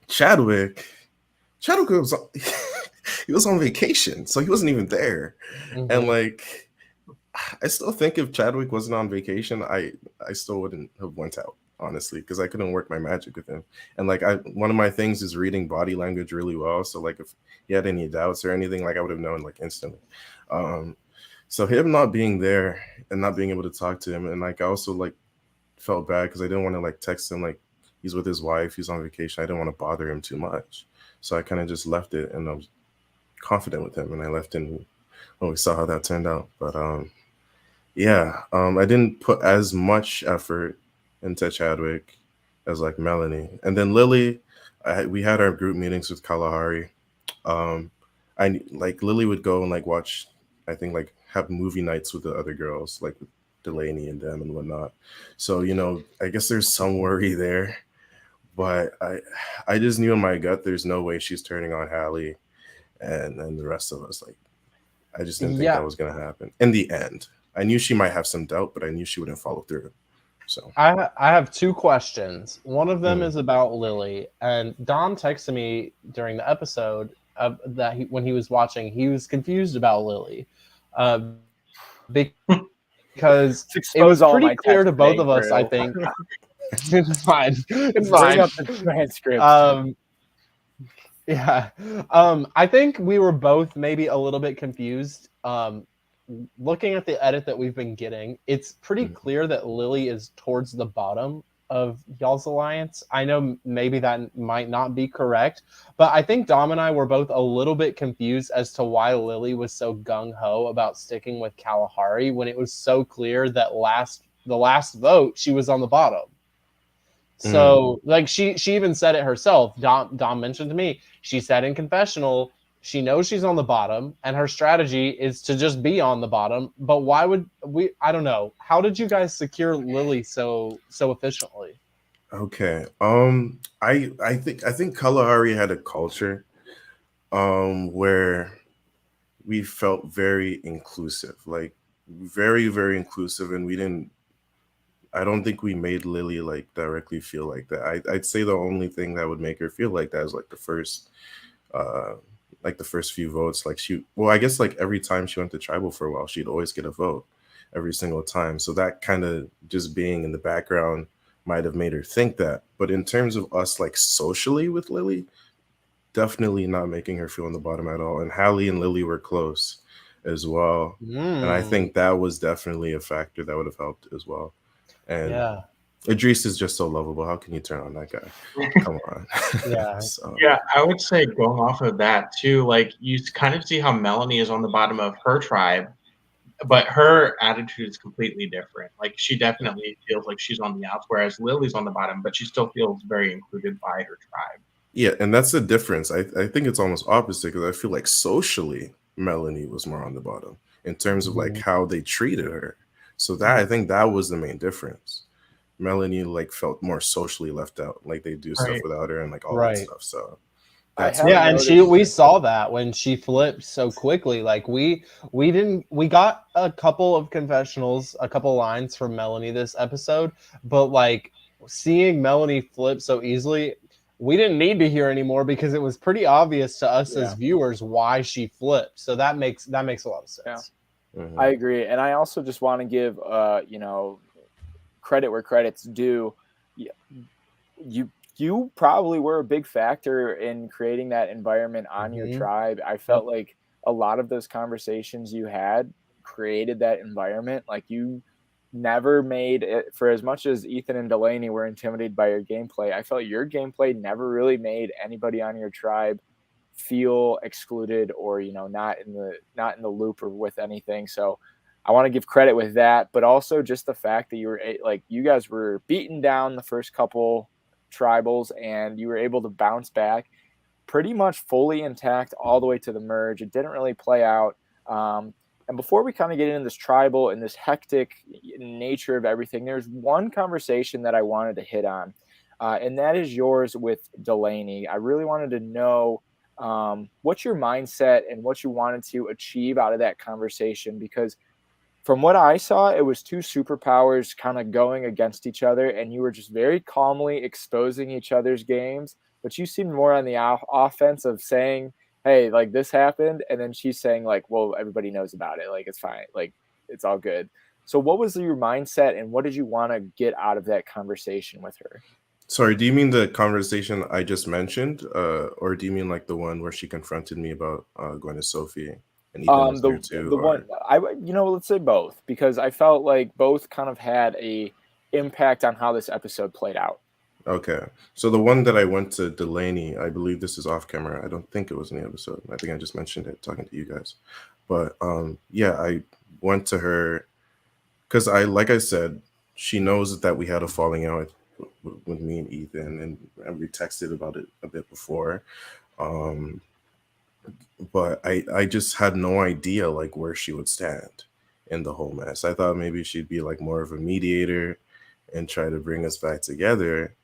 Chadwick was he was on vacation, so he wasn't even there. And like I still think if Chadwick wasn't on vacation, I still wouldn't have went out, honestly, because I couldn't work my magic with him. And like one of my things is reading body language really well. So like if he had any doubts or anything, like I would have known like instantly. So him not being there and not being able to talk to him, and like I also like felt bad because I didn't want to like text him like he's with his wife, he's on vacation. I didn't want to bother him too much, so I kind of just left it, and I was confident with him, and I left him when we saw how that turned out. But I didn't put as much effort into Chadwick as like Melanie, and then Lily. We had our group meetings with Kalahari. Lily would go and like watch. I think like have movie nights with the other girls, like Delaney and them and whatnot. So, I guess there's some worry there. But I just knew in my gut there's no way she's turning on Hallie and then the rest of us. Like, I just didn't think that was gonna happen. In the end, I knew she might have some doubt, but I knew she wouldn't follow through. So I have two questions. One of them is about Lily, and Dom texted me during the episode when he was watching, he was confused about Lily, because it was pretty clear to both of us. I think it's fine. It's Bring fine. up the transcript. Yeah. I think we were both maybe a little bit confused. Looking at the edit that we've been getting, it's pretty clear that Lily is towards the bottom of y'all's alliance. I know maybe that might not be correct, but I think Dom and I were both a little bit confused as to why Lily was so gung-ho about sticking with Kalahari when it was so clear that the last vote she was on the bottom. So like she even said it herself. Dom mentioned to me, she said in confessional, she knows she's on the bottom and her strategy is to just be on the bottom. But why would we? I don't know. How did you guys secure Lily so efficiently? Okay. I think Kalahari had a culture where we felt very inclusive, like very, very inclusive, and I don't think we made Lily like directly feel like that. I'd say the only thing that would make her feel like that is like the first few votes. Like I guess like every time she went to tribal for a while, she'd always get a vote every single time. So that kind of just being in the background might have made her think that. But in terms of us like socially with Lily, definitely not making her feel on the bottom at all. And Hallie and Lily were close as well. And I think that was definitely a factor that would have helped as well. And yeah, Idris is just so lovable. How can you turn on that guy? Come on. Yeah. Yeah, I would say going off of that too, like you kind of see how Melanie is on the bottom of her tribe, but her attitude is completely different. Like she definitely feels like she's on the outs, whereas Lily's on the bottom, but she still feels very included by her tribe. Yeah, and that's the difference. I think it's almost opposite because I feel like socially Melanie was more on the bottom in terms of like how they treated her. So that I think that was the main difference. Melanie like felt more socially left out, like they do stuff without her and like all that stuff. So and we saw that when she flipped so quickly. Like we got a couple of confessionals, a couple lines from Melanie this episode, but like seeing Melanie flip so easily, we didn't need to hear anymore because it was pretty obvious to us as viewers why she flipped. So that makes a lot of sense. Yeah. I agree, and I also just want to give credit where credit's due. You probably were a big factor in creating that environment on your tribe. I felt like a lot of those conversations you had created that environment. Like you never made it, for as much as Ethan and Delaney were intimidated by your gameplay, I felt your gameplay never really made anybody on your tribe feel excluded or not in the loop or with anything. So I want to give credit with that, but also just the fact that you guys were beaten down the first couple tribals and you were able to bounce back pretty much fully intact all the way to the merge. It didn't really play out. And before we kind of get into this tribal and this hectic nature of everything, there's one conversation that I wanted to hit on, and that is yours with Delaney. I really wanted to know what's your mindset and what you wanted to achieve out of that conversation, because from what I saw, it was two superpowers kind of going against each other, and you were just very calmly exposing each other's games. But you seemed more on the offense of saying, hey, like this happened. And then she's saying like, well, everybody knows about it. Like, it's fine. Like, it's all good. So what was your mindset and what did you want to get out of that conversation with her? Sorry, do you mean the conversation I just mentioned? Or do you mean like the one where she confronted me about going to Sophie? And Ethan was there too, the one let's say both, because I felt like both kind of had a impact on how this episode played out. Okay, so the one that I went to Delaney, I believe this is off camera. I don't think it was in the episode. I think I just mentioned it talking to you guys. But I went to her because like I said, she knows that we had a falling out with me and Ethan, and we texted about it a bit before. But I just had no idea like where she would stand in the whole mess. I thought maybe she'd be like more of a mediator and try to bring us back together.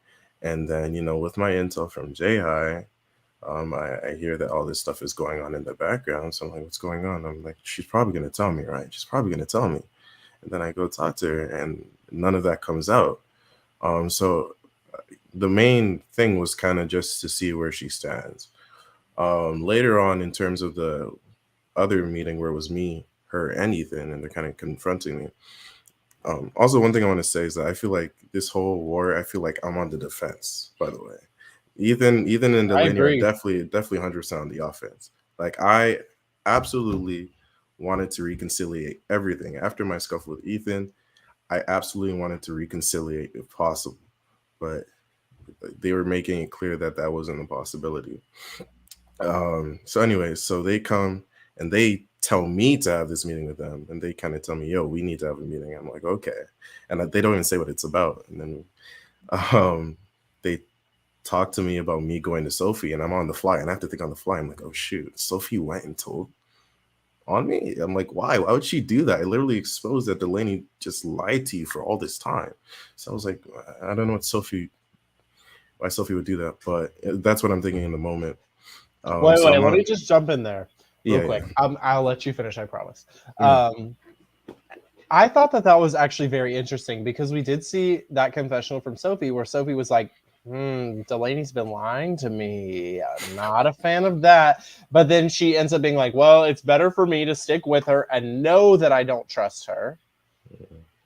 And then, with my intel from J High, I hear that all this stuff is going on in the background. So I'm like, what's going on? I'm like, she's probably going to tell me, right? She's probably going to tell me. And then I go talk to her, and none of that comes out. So the main thing was kind of just to see where she stands. Later on, in terms of the other meeting where it was me, her, and Ethan, and they're kind of confronting me. Also, one thing I want to say is that I feel like this whole war, I feel like I'm on the defense, by the way. Ethan and Delaney are definitely 100% on the offense. Like, I absolutely wanted to reconciliate everything. After my scuffle with Ethan, I absolutely wanted to reconciliate if possible. But they were making it clear that that wasn't a possibility. So anyways, so they come and they tell me to have this meeting with them, and they kind of tell me, yo, we need to have a meeting. I'm like, okay. And they don't even say what it's about. And then they talk to me about me going to Sophie, and I'm on the fly, and I have to think on the fly. I'm like, oh shoot, Sophie went and told on me. I'm like, why would she do that? I literally exposed that Delaney just lied to you for all this time. So I was like, I don't know why Sophie would do that, but that's what I'm thinking in the moment. Wait, let me just jump in there real quick. Yeah. I'll let you finish, I promise. I thought that was actually very interesting because we did see that confessional from Sophie where Sophie was like, Delaney's been lying to me. I'm not a fan of that. But then she ends up being like, well, it's better for me to stick with her and know that I don't trust her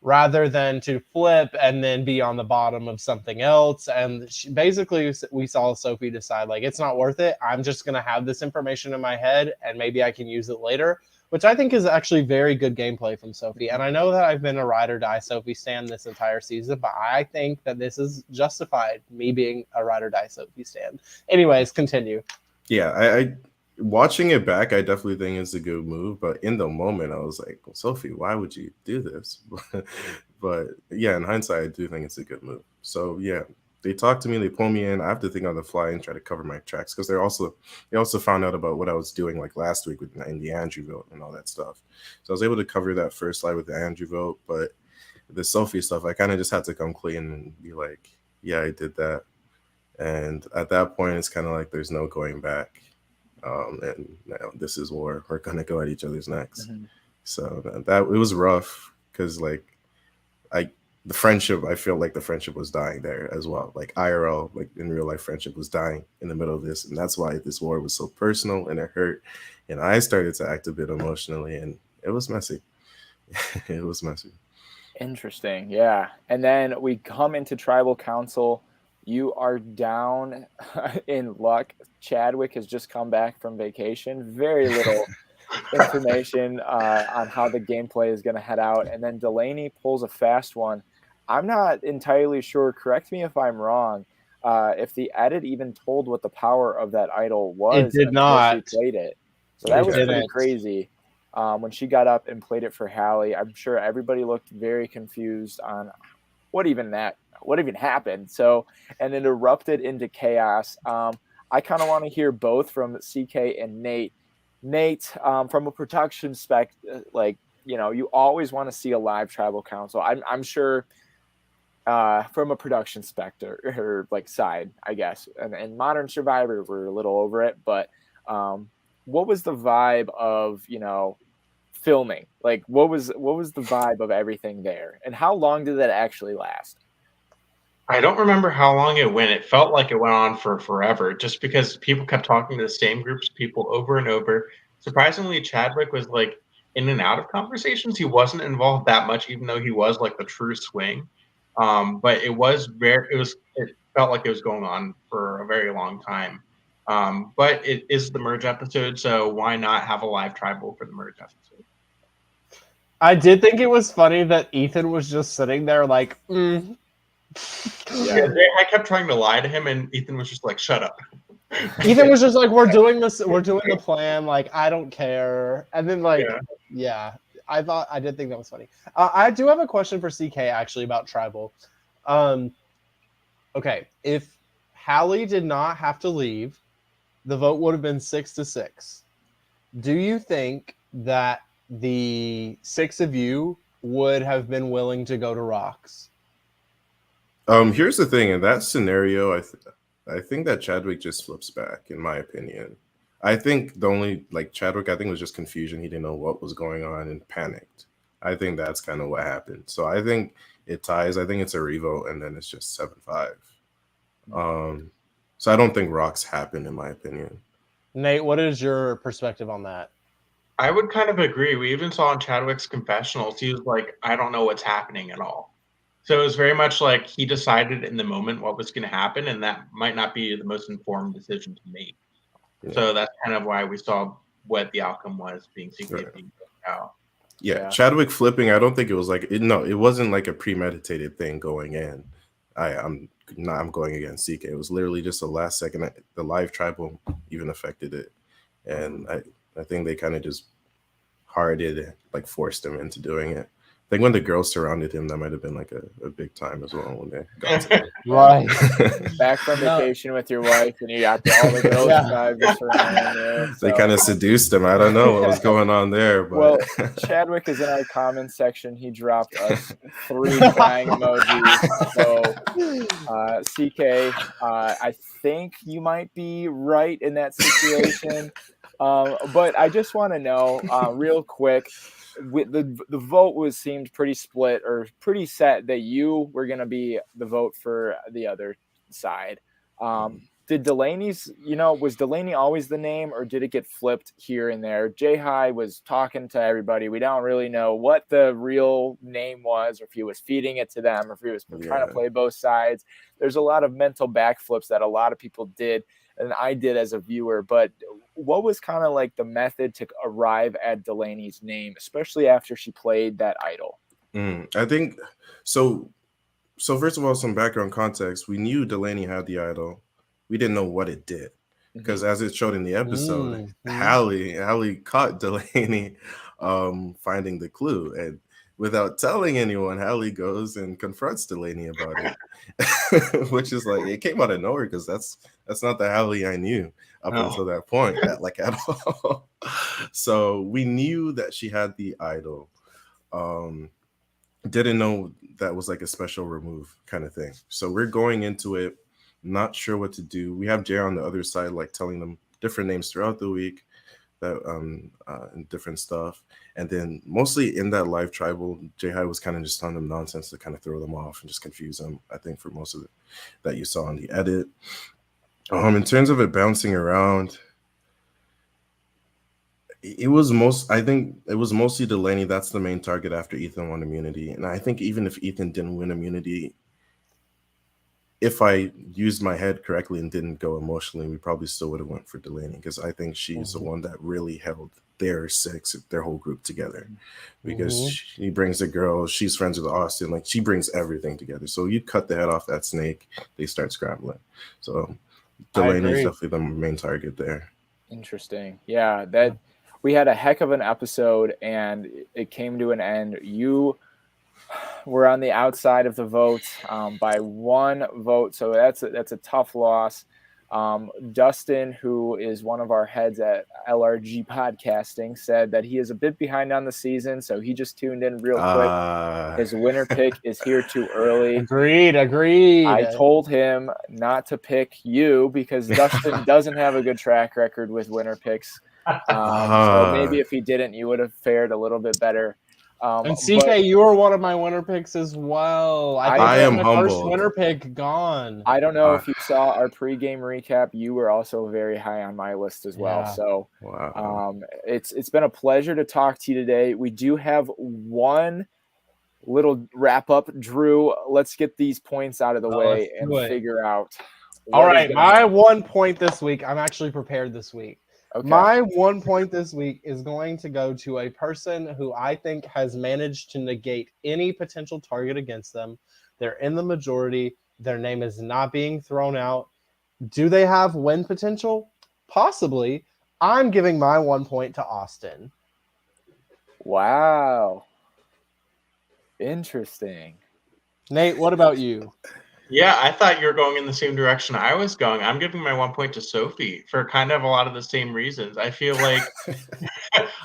rather than to flip and then be on the bottom of something else. And basically, we saw Sophie decide, like, it's not worth it. I'm just going to have this information in my head and maybe I can use it later, which I think is actually very good gameplay from Sophie. And I know that I've been a ride or die Sophie stan this entire season, but I think that this is justified, me being a ride or die Sophie stan. Anyways, continue. Yeah, I watching it back, I definitely think it's a good move. But in the moment, I was like, well, Sophie, why would you do this? But yeah, in hindsight, I do think it's a good move. So yeah, they talk to me, they pull me in. I have to think on the fly and try to cover my tracks because they also found out about what I was doing like last week in the Andrew vote and all that stuff. So I was able to cover that first slide with the Andrew vote, but the Sophie stuff, I kind of just had to come clean and be like, yeah, I did that. And at that point, it's kind of like there's no going back. And now this is war. We're gonna go at each other's necks. Mm-hmm. So that it was rough because like the friendship, I feel like the friendship was dying there as well. Like IRL, like in real life, friendship was dying in the middle of this, and that's why this war was so personal and it hurt. And I started to act a bit emotionally, and it was messy. It was messy. Interesting, yeah. And then we come into tribal council. You are down in luck. Chadwick has just come back from vacation. Very little information on how the gameplay is going to head out. And then Delaney pulls a fast one. I'm not entirely sure. Correct me if I'm wrong. If the edit even told what the power of that idol was. It did not. She played it. So that was pretty crazy. When she got up and played it for Hallie, I'm sure everybody looked very confused on what even happened. So, and it erupted into chaos. I kind of want to hear both from CK and Nate. Nate, from a production you always want to see a live tribal council. I'm sure from a production specter or like side, I guess. And Modern Survivor, we're a little over it, but what was the vibe of, filming? Like what was the vibe of everything there? And how long did that actually last? I don't remember how long it went. It felt like it went on for forever just because people kept talking to the same groups of people over and over. Surprisingly, Chadwick was like in and out of conversations. He wasn't involved that much, even though he was like the true swing. But it felt like it was going on for a very long time. But it is the merge episode, so why not have a live tribal for the merge episode? I did think it was funny that Ethan was just sitting there like, Yeah, I kept trying to lie to him, and Ethan was just like, "Shut up." Ethan was just like, "We're doing this. We're doing the plan. Like, I don't care." And then, yeah, I did think that was funny. I do have a question for CK actually about tribal. Okay, if Hallie did not have to leave, the vote would have been 6-6. Do you think that the 6 of you would have been willing to go to rocks? Here's the thing. In that scenario, I think that Chadwick just flips back, in my opinion. I think the only Chadwick, I think was just confusion. He didn't know what was going on and panicked. I think that's kind of what happened. So I think it ties. I think it's a revote, and then it's just 7-5. So I don't think rocks happen, in my opinion. Nate, what is your perspective on that? I would kind of agree. We even saw in Chadwick's confessionals, he was like, I don't know what's happening at all. So it was very much like he decided in the moment what was going to happen, and that might not be the most informed decision to make. Yeah. So that's kind of why we saw what the outcome was being secretly being out. Yeah, Chadwick flipping, I don't think it was it wasn't like a premeditated thing going in. I'm going against CK. It was literally just a last second. The live tribal even affected it. And I think they kind of just forced him into doing it. I think when the girls surrounded him, that might have been a big time as well when they got to him. Right. Back from vacation with your wife, and you got all the girls surrounding you. So. They kind of seduced him. I don't know what was going on there. But. Well, Chadwick is in our comments section. He dropped us 3 crying emojis. So, CK, I think you might be right in that situation. But I just want to know real quick, the vote seemed pretty split or pretty set that you were going to be the vote for the other side. Did Delaney's, was Delaney always the name, or did it get flipped here and there? Jai was talking to everybody. We don't really know what the real name was, or if he was feeding it to them, or if he was trying to play both sides. There's a lot of mental backflips that a lot of people did, and I did as a viewer. But what was kind of like the method to arrive at Delaney's name, especially after she played that idol? I think so. So first of all, some background context. We knew Delaney had the idol. We didn't know what it did, because as it showed in the episode, Hallie caught Delaney finding the clue, and without telling anyone, Hallie goes and confronts Delaney about it, which is it came out of nowhere, because that's not the Hallie I knew up until that point, at all. So we knew that she had the idol. Didn't know that was a special remove kind of thing. So we're going into it not sure what to do. We have Jay on the other side, telling them different names throughout the week, that and different stuff. And then mostly in that live tribal, Jay was kind of just telling them nonsense to kind of throw them off and just confuse them. I think for most of it that you saw in the edit. In terms of it bouncing around, I think it was mostly Delaney. That's the main target after Ethan won immunity. And I think even if Ethan didn't win immunity, if I used my head correctly and didn't go emotionally, we probably still would have went for Delaney, because I think she's the one that really held their whole group together, because she brings the girls, she's friends with Austin, she brings everything together. So you cut the head off that snake, they start scrambling. So Delaney's definitely the main target there. Interesting. Yeah, that we had a heck of an episode, and it came to an end. You were on the outside of the vote by 1 vote, so that's a tough loss. Dustin, who is one of our heads at LRG Podcasting, said that he is a bit behind on the season, so he just tuned in real quick. His winner pick is here too early. Agreed. I told him not to pick you, because Dustin doesn't have a good track record with winner picks. So maybe if he didn't, you would have fared a little bit better. And CK, you were one of my winner picks as well. I am humbled. First winner pick gone. I don't know if you saw our pregame recap. You were also very high on my list as well. Yeah. So it's been a pleasure to talk to you today. We do have one little wrap up. Drew, let's get these points out of the way and figure out. All right, my 1 point this week. I'm actually prepared this week. Okay. My 1 point this week is going to go to a person who I think has managed to negate any potential target against them. They're in the majority. Their name is not being thrown out. Do they have win potential? Possibly. I'm giving my 1 point to Austin. Wow. Interesting. Nate, what about you? Yeah, I thought you were going in the same direction I was going. I'm giving my 1 point to Sophie for kind of a lot of the same reasons. I feel like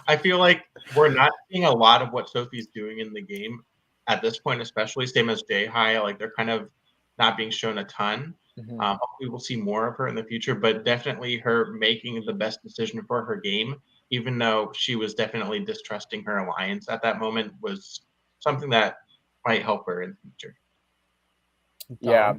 I feel like we're not seeing a lot of what Sophie's doing in the game at this point, especially same as Jay High. Like they're kind of not being shown a ton. Hopefully, we'll see more of her in the future, but definitely her making the best decision for her game, even though she was definitely distrusting her alliance at that moment, was something that might help her in the future. Yeah.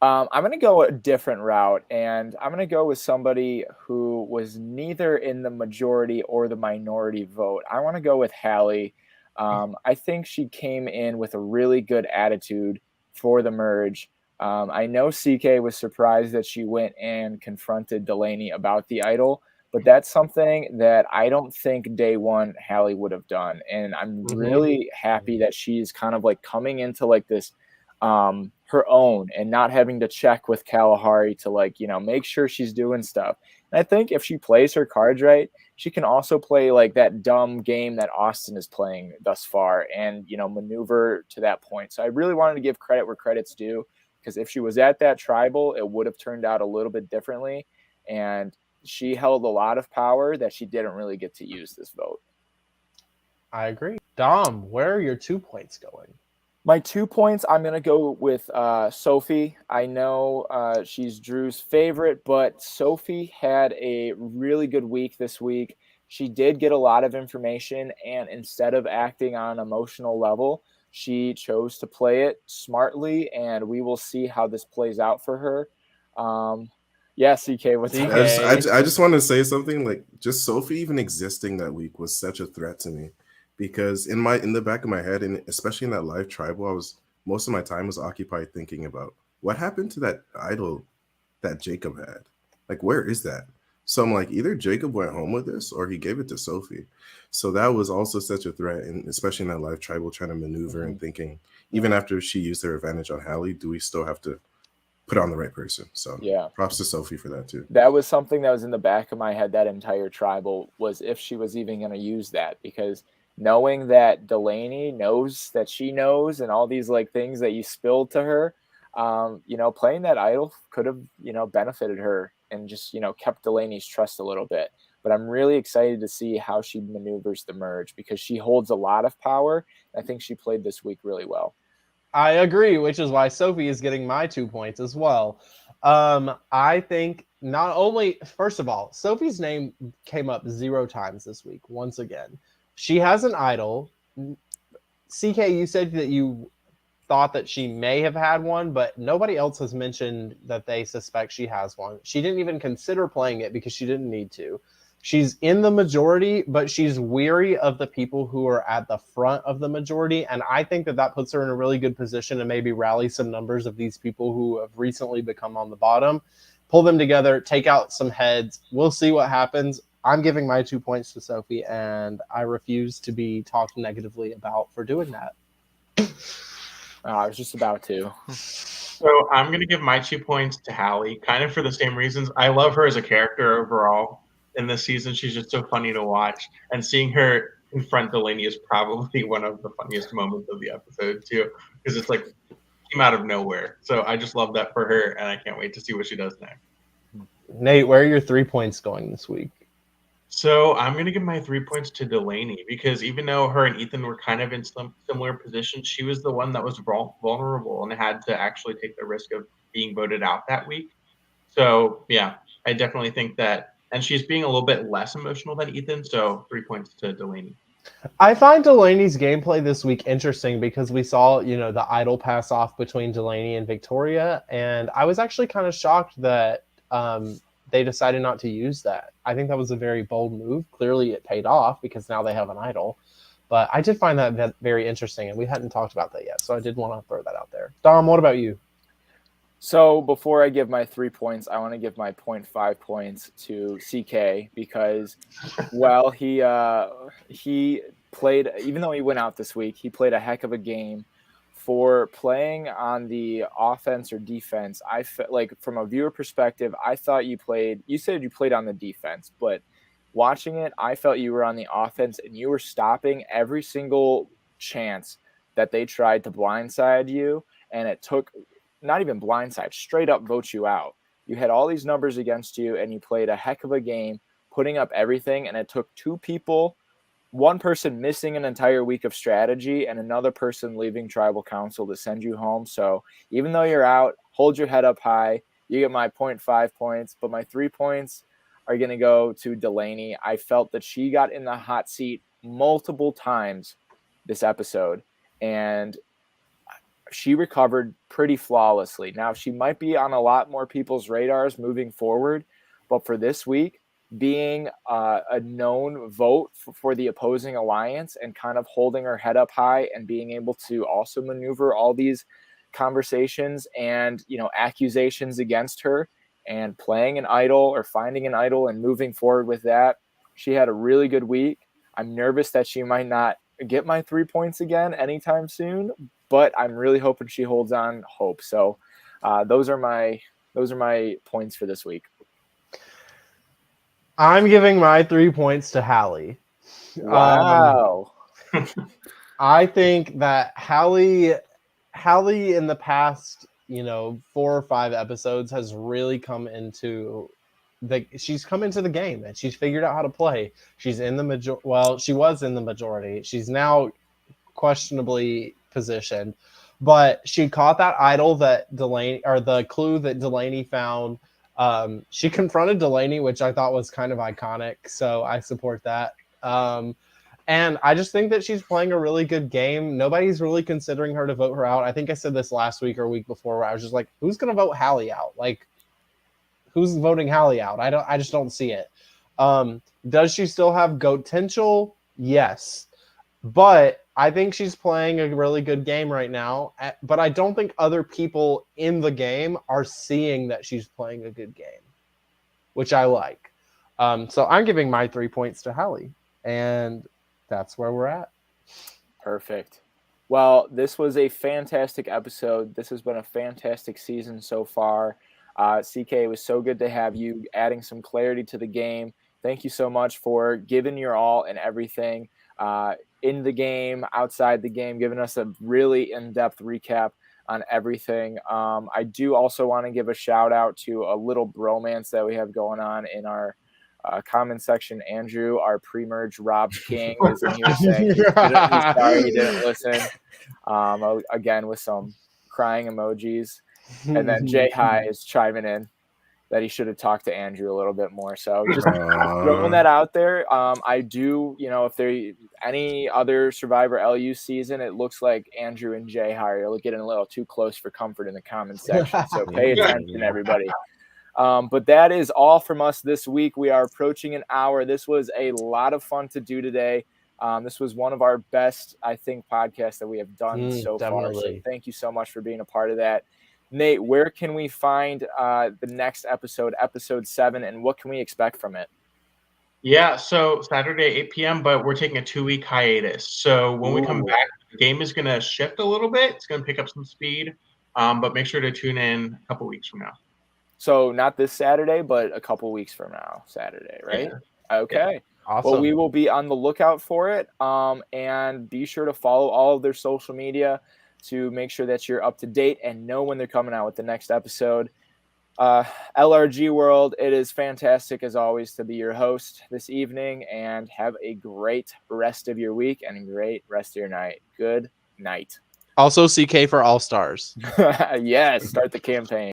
Dom? I'm going to go a different route, and I'm going to go with somebody who was neither in the majority or the minority vote. I want to go with Hallie. I think she came in with a really good attitude for the merge. I know CK was surprised that she went and confronted Delaney about the idol, but that's something that I don't think day one Hallie would have done. And I'm really happy that she's kind of like coming into like this her own and not having to check with Kalahari to like, make sure she's doing stuff. And I think if she plays her cards right, she can also play like that dumb game that Austin is playing thus far and, maneuver to that point. So I really wanted to give credit where credit's due because if she was at that tribal, it would have turned out a little bit differently. And she held a lot of power that she didn't really get to use this vote. I agree. Dom, where are your 2 points going? My 2 points, I'm going to go with Sophie. I know she's Drew's favorite, but Sophie had a really good week this week. She did get a lot of information, and instead of acting on an emotional level, she chose to play it smartly, and we will see how this plays out for her. Yeah, CK, what's CK. I just want to say something. Like, just Sophie even existing that week was such a threat to me. Because in the back of my head, and especially in that live tribal, most of my time was occupied thinking about what happened to that idol that Jacob had. Like, where is that? So I'm like, either Jacob went home with this or he gave it to Sophie. So that was also such a threat, and especially in that live tribal, trying to maneuver and thinking, even after she used her advantage on Hallie, do we still have to put on the right person? So Yeah, props to Sophie for that too. that was something that was in the back of my head that entire tribal was if she was even going to use that, because knowing that Delaney knows that she knows and all these like things that you spilled to her, playing that idol could have, benefited her and just, kept Delaney's trust a little bit. But I'm really excited to see how she maneuvers the merge because she holds a lot of power. I think she played this week really well. I agree, which is why Sophie is getting my 2 points as well. I think not only, first of all, Sophie's name came up 0 times this week, once again. She has an idol. CK, you said that you thought that she may have had one, but nobody else has mentioned that they suspect she has one. She didn't even consider playing it because she didn't need to. She's in the majority, but she's weary of the people who are at the front of the majority. And I think that puts her in a really good position to maybe rally some numbers of these people who have recently become on the bottom, pull them together, take out some heads. We'll see what happens. I'm giving my 2 points to Sophie, and I refuse to be talked negatively about for doing that. I was just about to. So I'm going to give my 2 points to Hallie, kind of for the same reasons. I love her as a character overall in this season. She's just so funny to watch. And seeing her confront Delaney is probably one of the funniest moments of the episode, too, because it's like came out of nowhere. So I just love that for her, and I can't wait to see what she does next. Nate, where are your 3 points going this week? So I'm going to give my 3 points to Delaney because even though her and Ethan were kind of in some similar positions, she was the one that was vulnerable and had to actually take the risk of being voted out that week. So, yeah, I definitely think that. And she's being a little bit less emotional than Ethan. So 3 points to Delaney. I find Delaney's gameplay this week interesting because we saw, the idol pass off between Delaney and Victoria. And I was actually kind of shocked that they decided not to use that. I think that was a very bold move. Clearly it paid off because now they have an idol. But I did find that very interesting, and we hadn't talked about that yet. So I did want to throw that out there. Dom, what about you? So before I give my 3 points, I want to give my 0.5 points to CK because, well, he played, even though he went out this week, he played a heck of a game. For playing on the offense or defense, I felt like from a viewer perspective, I thought you said you played on the defense, but watching it, I felt you were on the offense and you were stopping every single chance that they tried to blindside you. And it took not even blindside, straight up vote you out. You had all these numbers against you, and you played a heck of a game, putting up everything, and it took two people, one person missing an entire week of strategy and another person leaving tribal council to send you home. So even though you're out, hold your head up high. You get my 0.5 points, but my 3 points are going to go to Delaney. I felt that she got in the hot seat multiple times this episode, and she recovered pretty flawlessly. Now, she might be on a lot more people's radars moving forward, but for this week, being a known vote for the opposing alliance and kind of holding her head up high and being able to also maneuver all these conversations and, accusations against her and playing an idol or finding an idol and moving forward with that. She had a really good week. I'm nervous that she might not get my 3 points again anytime soon, but I'm really hoping she holds on hope. So those are my points for this week. I'm giving my 3 points to Hallie. Wow. I think that Hallie in the past, 4 or 5 episodes has really come into she's come into the game and she's figured out how to play. She's in the she was in the majority. She's now questionably positioned, but she caught that idol that Delaney, or the clue that Delaney found. She confronted Delaney, which I thought was kind of iconic, so I support that. And I just think that she's playing a really good game. Nobody's really considering her to vote her out. I think I said this last week or week before, where I was just like, who's going to vote Hallie out? Like, who's voting Hallie out? I just don't see it. Does she still have potential? Yes. But I think she's playing a really good game right now. But I don't think other people in the game are seeing that she's playing a good game, which I like. So I'm giving my 3 points to Hallie. And that's where we're at. Perfect. Well, this was a fantastic episode. This has been a fantastic season so far. CK, it was so good to have you, adding some clarity to the game. Thank you so much for giving your all and everything in the game, outside the game, giving us a really in-depth recap on everything. I do also want to give a shout out to a little bromance that we have going on in our comment section. Andrew, our pre-merge Rob's King, is in here saying he's sorry he didn't listen. Again, with some crying emojis. And then Jay High is chiming in that he should have talked to Andrew a little bit more. So just throwing that out there. I do, if there any other Survivor LU season, it looks like Andrew and Jay High are getting a little too close for comfort in the comment section. So pay attention, everybody. But that is all from us this week. We are approaching an hour. This was a lot of fun to do today. This was one of our best, I think, podcasts that we have done so far. So thank you so much for being a part of that. Nate, where can we find the next episode, episode 7, and what can we expect from it? Yeah, so Saturday, 8 p.m., but we're taking a 2-week hiatus. So when we come back, the game is going to shift a little bit. It's going to pick up some speed, but make sure to tune in a couple weeks from now. So not this Saturday, but a couple weeks from now, Saturday, right? Yeah. Okay. Yeah. Awesome. Well, we will be on the lookout for it, and be sure to follow all of their social media to make sure that you're up to date and know when they're coming out with the next episode. LRG World, it is fantastic as always to be your host this evening, and have a great rest of your week and a great rest of your night. Good night. Also CK for All Stars. Yes, start the campaign.